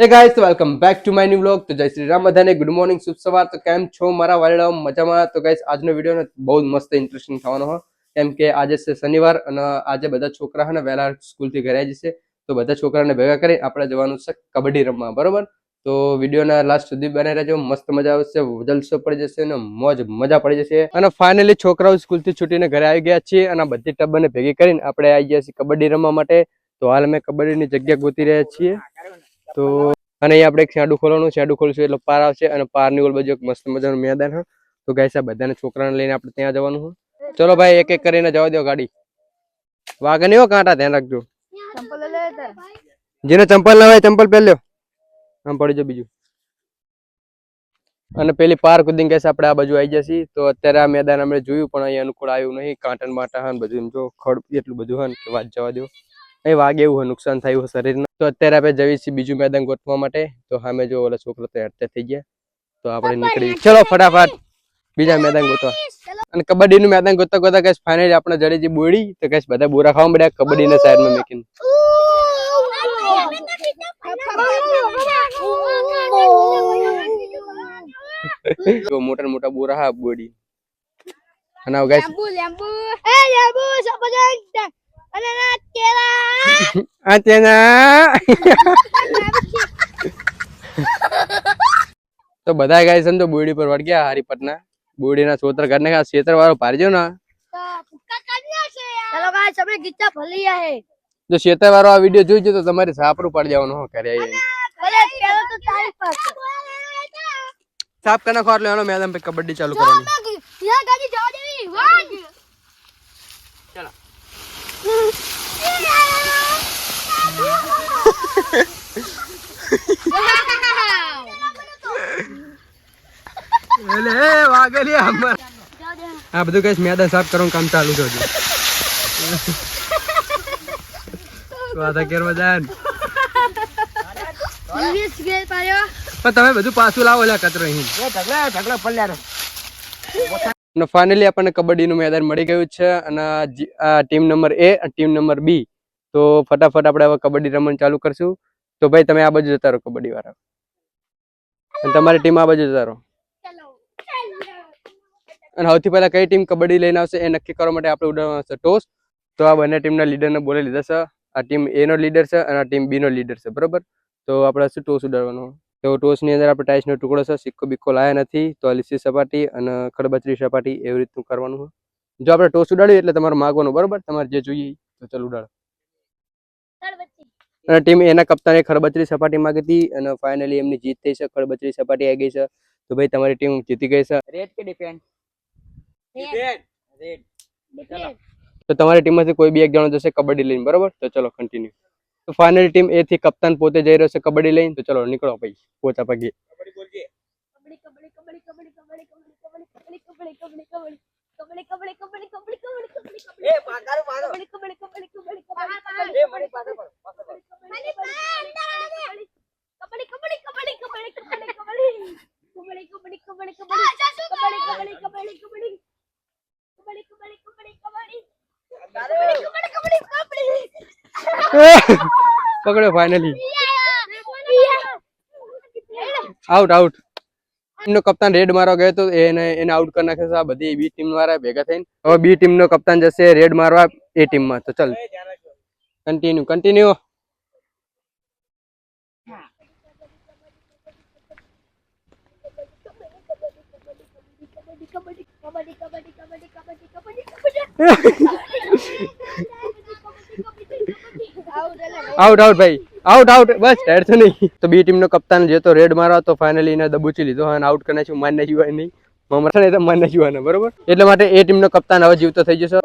Hey guys welcome back to my new vlog. तो जय श्री राम बधाने गुड मॉर्निंग शुभ सवार। तो केम छो मारा वालेड़ाओ मजामां। तो गाइस આજનો વિડિયો ને બહુ મસ્ત ઇન્ટરેસ્ટિંગ થવાનો છે કેમ કે આજે છે શનિવાર અને આજે બધા છોકરા હે ને વહેલા સ્કૂલ થી ઘરે આવી જશે તો બધા છોકરાને ભેગા કરી આપણે જવાનું છે કબડ્ડી રમવા બરોબર। તો વિડિયોના લાસ્ટ સુધી બને રહેજો, મસ્ત મજા આવશે, જલસો પડી જશે ને મોજ મજા પડી જશે। અને ફાઇનલી છોકરાઓ સ્કૂલ થી છૂટીને ઘરે આવી ગયા છે અને બધી ટબ્બને ભેગી કરીને આપણે આવી ગયા છીએ કબડ્ડી રમવા માટે। તો હાલ અમે કબડ્ડીની જગ્યા ગોતી રહ્યા છીએ। તો અને અહીં આપણે એક શેડું ખોલવાનું, શેડું ખોલશું એટલે પાર આવશે અને પારની ઓલ બાજુ એક મસ્ત મજાનું મેદાન છે। તો ગાઈસ આ બધાને છોકરાને લઈને આપણે ત્યાં જવાનું છે। ચલો ભાઈ એક એક કરીને જવા દો ગાડી, વાગે નહીં હો કાંટા, ધ્યાન રાખજો। જેને ચંપલ ના હોય ચંપલ પહેર લ્યો, આમ પડી જો બીજું। અને પેલી પાર કુદીને ગાઈસ આપણે આ બાજુ આવી જશે। તો અત્યારે આ મેદાન અમે જોયું પણ અહીં અનુકૂળ આવ્યું નહીં, કાંટન માટા હન બધું, એમ જો ખડ એટલું બધું હન કે વાત જવા દો, અહીં વાગે એવું નુકસાન થયું શરીરને। તો અત્યારે આપણે જઈએ છીએ બીજું મેદાન ગોઠવા માટે। તો સામે જો ઓલા છોકરો તૈયાર થઈ ગયા તો આપણે નીકળી, ચલો ફટાફટ બીજા મેદાન ગોતવા। અને કબડ્ડીનું મેદાન ગોતતા ગોતતા ગાઈસ ફાઇનલી આપણે જડી જે બોડી તો ગાઈસ બધા બોરા ખાવા મળ્યા કબડ્ડીના સાઈડમાં મેકીને। તો મોટા મોટા બોરા હા બોડી અને ગાઈસ તો બધા ગાય સમજો બોડી પર વળ ગયા હરીપટના બોડીના સોતર કાઢને કા ક્ષેત્ર વાળો પારજો ના चलो गाइस हमने गिच्चा भली है। જો ક્ષેત્ર વાળો આ વિડિયો જોઈજો તો તમારે સાપરું પડી જવાનું હો કરે भले पहले तो तारीफ पास સાફ કના ખોર લેવાનો મેદાન पे કબડ્ડી ચાલુ કરવાની। यहां गाड़ी जाओ देवी वाह चलो એલે વાગેલી અમાર આ બધું ગાઈસ મેદાન સાફ કરવાનું કામ ચાલુ છે હજુ। વાતા કેર મજાન इंग्लिश गेल पायो પણ તમે બધું પાછું લાવો લે કચરો અહીં ढगला पल्ल्यारो અને ફાઇનલી આપણને કબડ્ડીનું મેદાન મળી ગયું છે અને આ ટીમ નંબર એ અને ટીમ નંબર બી। તો ફટાફટ આપણે હવે કબડ્ડી રમવાનું ચાલુ કરશું। તો ભાઈ તમે આ બાજુ જતા રહો કબડ્ડી વાળા અને તમારી ટીમ આ બાજુ જતા રહો। અને સૌથી પહેલા કઈ ટીમ કબડ્ડી લઈને આવશે એ નક્કી કરવા માટે આપણે ઉડાડવાનું છે ટોસ। તો આ બંને ટીમના લીડરને બોલી લીધા છે, આ ટીમ એ નો લીડર છે અને આ ટીમ બી નો લીડર છે બરોબર। તો આપણે શું ટોસ ઉડાડવાનો, તો ટોસની અંદર આપણે ટાઈસનો ટુકડો છે, સિક્કો બિક્કો લાયા નથી, તો લીસી સપાટી અને ખડબચરી સપાટી એવી રીતનું કરવાનું છે। જો આપણે ટોસ ઉડાડ્યું એટલે તમારે માગવાનું બરોબર, તમારે જે જોઈએ તો ચાલ ઉડાડો। અને ટીમ એના કપ્તાને ખડબચરી સપાટી માંગી હતી અને ફાઇનલી એમની જીત થઈ છે, ખડબચરી સપાટી આવી ગઈ છે। તો ભાઈ તમારી ટીમ જીતી ગઈ છે। रेड के डिफेंड रेड તો તમારી ટીમમાંથી કોઈ બી એક જણો જશે કબડ્ડી લઈને બરોબર। તો ચલો કન્ટિન્યુ। તો ફાઇનલી ટીમ એ થી કપ્તાન પોતે જઈ રહ્યો છે કબડ્ડી લઈને। તો ચલો નીકળો ભાઈ પોતા પગે। कबड्डी कबड्डी कबड्डी कबड्डी कबड्डी कबड्डी कबड्डी कबड्डी कबड्डी कबड्डी कबड्डी कबड्डी कबड्डी कबड्डी कबड्डी कबड्डी ए मारो मारो कबड्डी कबड्डी कबड्डी कबड्डी कबड्डी ए मणि पाछो कबड्डी कबड्डी कबड्डी कबड्डी कबड्डी कबड्डी कबड्डी कबड्डी कबड्डी कबड्डी कबड्डी कबड्डी कबड्डी પકડ્યો ફાઇનલી, આઉટ આઉટ। ટીમનો કપ્તાન રેડ મારવા ગયો તો એને આઉટ કરી નાખ્યો છે આ બધી બી ટીમ વાળા ભેગા થઈને। હવે બી ટીમનો કપ્તાન જશે રેડ મારવા એ ટીમમાં। તો ચાલ કન્ટિન્યુ કન્ટિન્યુ। આઉટ આઉટ ભાઈ આઉટ આઉટ બસ હેડ તો નહીં। તો બી ટીમનો કપ્તાન જે તો રેડ મારવા તો ફાઇનલી એને દબુચી લીધો અને આઉટ કરી નાખ્યું, માર નાખ્યું હોય નહીં મમરા ને તો માર નાખ્યું હોય બરોબર। એટલા માટે એ ટીમનો કપ્તાન હવે જીવતો થઈ જશે।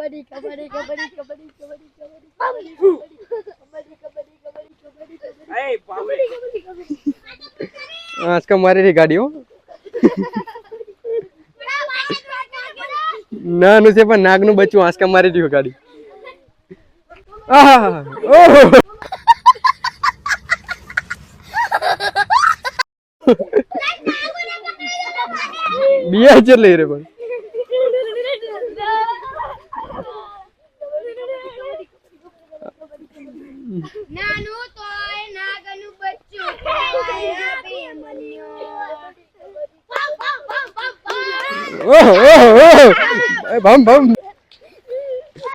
આંસકા મારી રહી ગાડી હો ના નું છે પણ નાગનું બચ્ચું આંસકા મારી રહ્યું ગાડી। बिया चल रही रे पण નાનું તોય નાગનું બચ્ચું ભમ ભમ.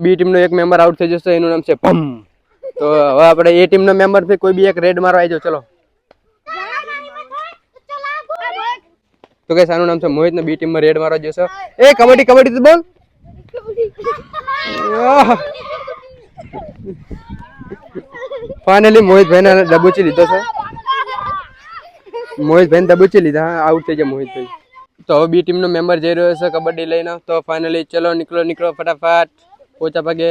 બી ટીમ નો એક મેમ્બર આઉટ થઈ જશે, એનું નામ છે ભમ. તો હવે આપણે એ ટીમ નો મેમ્બર થી કોઈ બી એક રેડ મારવા આવી જાવ. ચલો. તો ગાઈસ આનું નામ છે મોહિત ને બી ટીમ માં રેડ મારવા જશે. એ કબડ્ડી કબડ્ડી તો બોલ. ફાઇનલી મોહિત ભાઈ ને દબોચી લીધો છે. મોહિત ભાઈ દબોચી લીધા. આઉટ થઈ ગયા મોહિત ભાઈ. તો હવે બી ટીમ નો મેમ્બર જઈ રહ્યો છે કબડ્ડી લઈને. તો ફાઇનલી ચલો નીકળો નીકળો ફટાફટ પોચા પગે.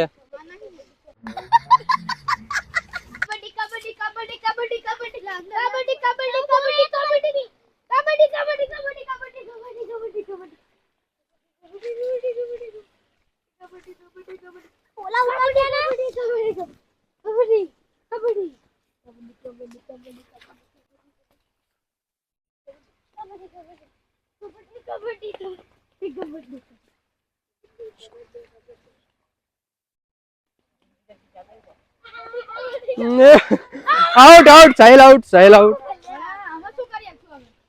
Out out Sahil out Sahil out.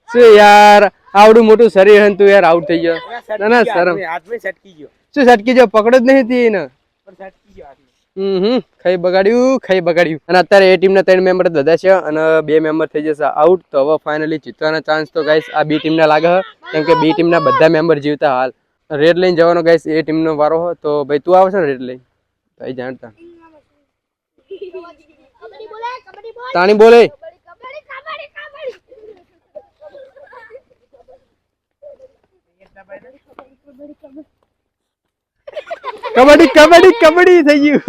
શું યાર આવડું મોટું શરીર હતું યાર આઉટ થઈ ગયો. ના ના શરમ. શું સટકી ગયો? પકડો જ નહીં હતી એને. ખાઈ બગાડ્યું. અને અત્યારે એ ટીમ ના 3 મેમ્બર બધા છે અને 2 મેમ્બર થઈ જશે આઉટ. તો હવે ફાઇનલી જીતવાના ચાન્સ તો ગાઈસ આ બી ટીમ ના લાગે છે, કેમ કે બી ટીમ ના બધા મેમ્બર જીવતા હાલ. રેડ લઈને જવાનો ગાઈસ એ ટીમ નો વારો હોય. તો ભાઈ તું આવશે ને રેડ લઈને? ભાઈ જાણતા તાણી બોલે. કબડ્ડી કબડ્ડી કબડ્ડી થઈ ગયું.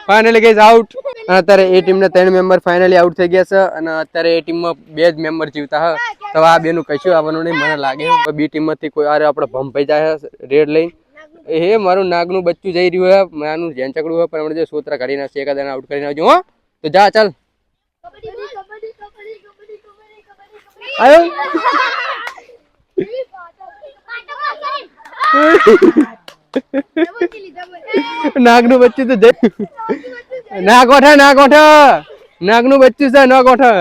Finally guys out. અત્યારે એ ટીમ ના 3 મેમ્બર ફાઇનલી આઉટ થઈ ગયા છે અને અત્યારે એ ટીમ માં 2 જ મેમ્બર જીવતા હ. તો આ બેનું કશું આવવાનું નહીં મને લાગે. બી ટીમ માંથી કોઈ આરે આપણે ભંભાઈ જાય રેડ લઈને. એ મારું નાગનું બચ્ચું જઈ રહ્યું હે. મારું જેન ચકડું હોય પણ જે સોતરા કાઢી નાખશે એકાદાને આઉટ કરીને આવજો. હો તો જા ચાલ. આયો નાગનું બચ્ચું તો ના ગોઠા ના ગોઠા. નાગનું બચ્ચું છે ના ગોઠા.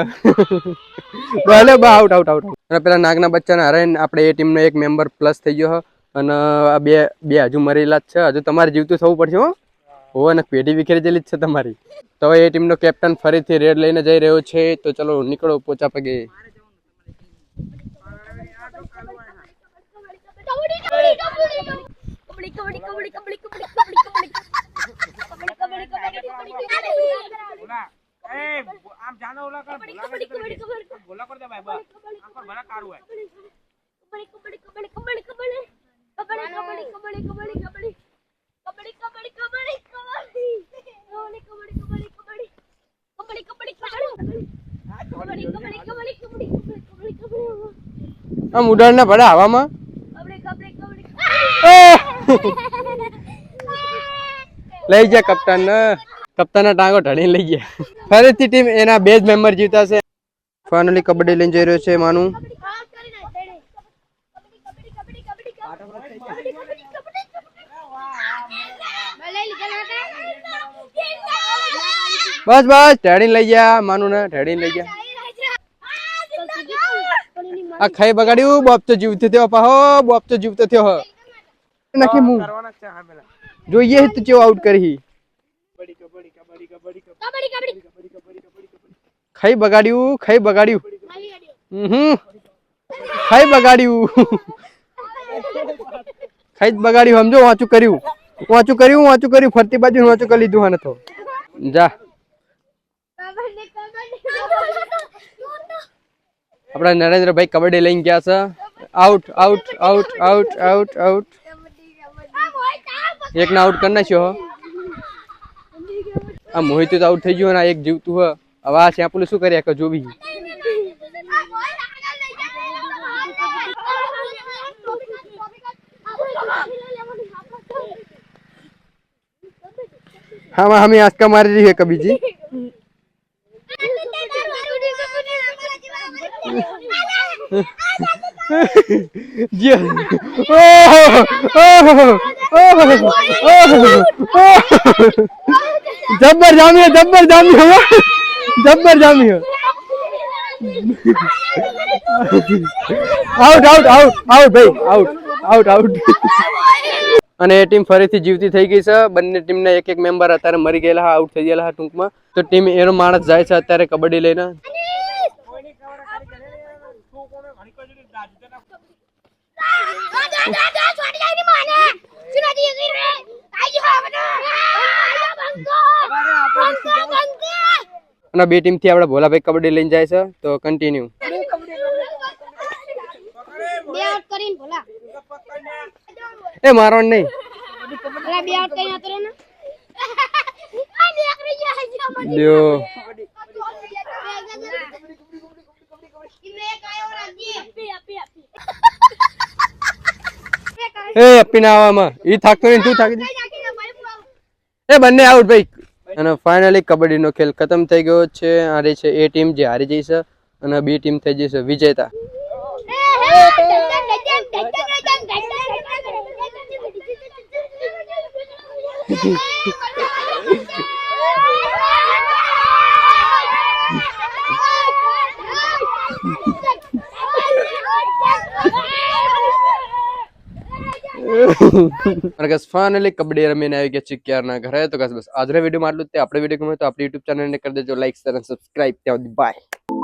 ભલે બા આઉટ આઉટ આઉટ. અને પેલા નાગના બચ્ચાને હરાઈને આપણે એ ટીમનો એક મેમ્બર પ્લસ થઈ ગયો. અને આ બે હજુ મરેલા જ છે. હજુ તમારે જીવતું થવું પડશે. હો અને પેઢી વિખેરી જેલી જ છે તમારી. તો હવે એ ટીમનો કેપ્ટન ફરીથી રેડ લઈને જઈ રહ્યો છે. તો ચલો નીકળો પોચા પગે. આમ ઉડાડ ના પડે હવામાં. લઈ ગયા કપ્તાન ને. કપ્તાન ના ટાંગો ઢળીને લઈ ગયા. ફરીથી ટીમ એના 2 જ મેમ્બર જીવતા છે. ફાઇનલી કબડ્ડી લઈને જઈ રહ્યો છે માનું. બસ બસ ઢેડીને લઈ ગયા માનું ને. ઢેડીને લઈ ગયા. આ ખાઈ બગાડ્યું. બોપ તો જીવતો થયો પાહો. બોપ તો જીવતો થયો. નાખી હું જોઈએ તો કેવો આઉટ કરી. ખાઈ બગાડ્યું. ખાઈ બગાડ્યું. ખાઈ બગાડ્યું. ખાઈ બગાડ્યું. સમજો વાંચું કર્યું. વાંચું કર્યું. વાંચું કર્યું. ફરતી બાજુ વાંચું કરી લીધું. હા તો જા. આપડા નરેન્દ્રભાઈ કબડ્ડી લઈને ગયા છે. Out out out out out out. એક ને આઉટ કરી નાખ્યો. આ મોહિત તો આઉટ થઈ ગયો ને એક જીવતું હ. હવે આ શ્યાપુલ શું કર્યા કે જોવી. हाँ हमें आज का मार रही है कभी जी. जब्बर जामी है. जब्बर जामी है. जब्बर जामी है. આઉટ આઉટ આઉટ આઉટ ભાઈ આઉટ આઉટ આઉટ અને એ ટીમ ફરીથી જીવતી થઈ ગઈ છે બંને ટીમના એક એક મેમ્બર અત્યારે મરી ગયેલા આઉટ થઈ ગયેલા ટૂંકમાં તો ટીમ એનો માણસ જાય છે અત્યારે કબડ્ડી લઈને અને બે ટીમ થી આપણે ભોલાભાઈ કબડ્ડી લઈને જાય છે તો કન્ટિન્યુ એ મારવાનું નહીં લ્યો એ અપીને આવવામાં ઈ થાકતો નહીં તું થાકી એ બંને આઉટ ભાઈ અને ફાઇનલી કબડ્ડીનો ખેલ ખતમ થઈ ગયો છે આ રહી છે એ ટીમ જે હારી જઈ છે અને બી ટીમ થઈ જશે વિજેતા અને guys ફાઇનલી કબડ્ડી રમીને આવી ગયા છીએ ક્યારના ઘરે તો guys બસ આજના વિડીયોમાં આટલું જ તે આપણે વિડીયો ગમે તો આપણી યુટ્યુબ ચેનલને કરી દેજો લાઈક શેર અને સબસ્ક્રાઇબ ત્યાં સુધી બાય